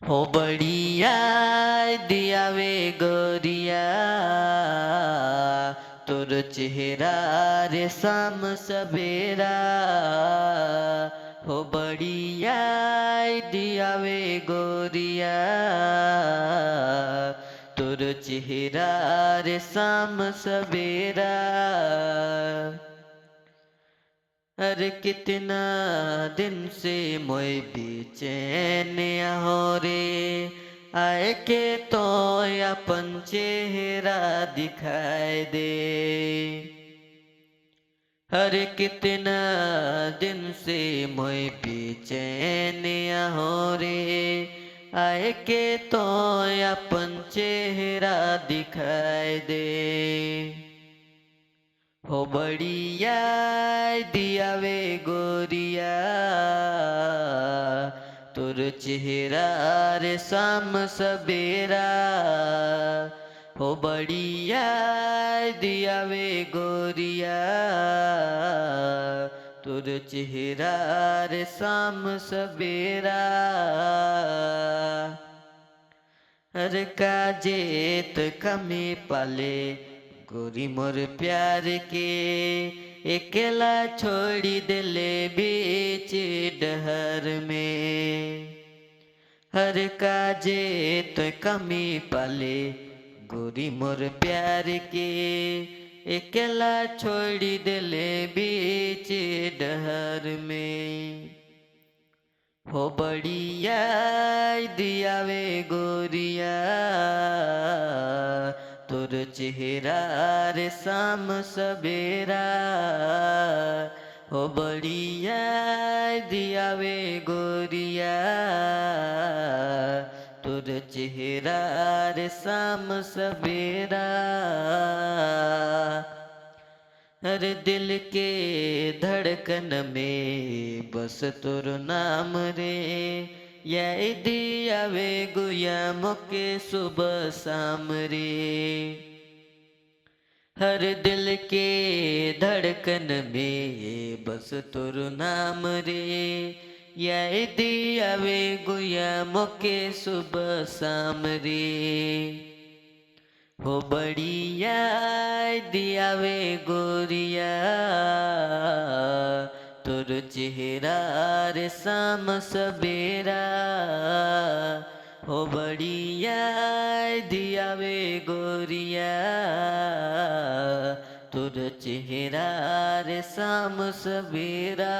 हो बढ़िया दिया वे गोरिया तोर चेहरा रे शाम सवेरा। हो बढ़िया दिया वे गोरिया तोर चेहरा रे शाम सवेरा। अरे कितना दिन से मोय बेचैन हो रे आए के तो अपन चेहरा दिखाई दे। अरे कितना दिन से मोय बेचैन हो रे आए के तो अपन चेहरा दिखाई दे। हो बढ़िया दिया वे गोरिया तोर चेहरा रे शाम सवेरा। हो बढ़िया दिया वे गोरिया तोर चेहरा रे शाम सवेरा। अरे काजेत कमी पाले गोरी मोर प्यार के अकेला छोड़ी दिले बीच डहर में। हर काजे तो कमी पाले गोरी मोर प्यार के अकेला छोड़ी दिले बीच डहर में। हो बढ़िया दिया वे गोरिया तोर चेहरा रे शाम सवेरा। हो बढ़िया दिया वे गोरिया तोर चेहरा रे शाम सवेरा। हर दिल के धड़कन में बस तोर नाम रे ये दिया वे गुया मुके सुबह शाम रे। हर दिल के धड़कन में बस तोर नाम रे ये दिया वे गुया मुके सुबह शाम रे। हो बढ़िया दिया वे गोरिया तोर चेहरा रे शाम सवेरा। हो बढ़िया दिया वे गोरिया तोर चेहरा रे शाम सवेरा।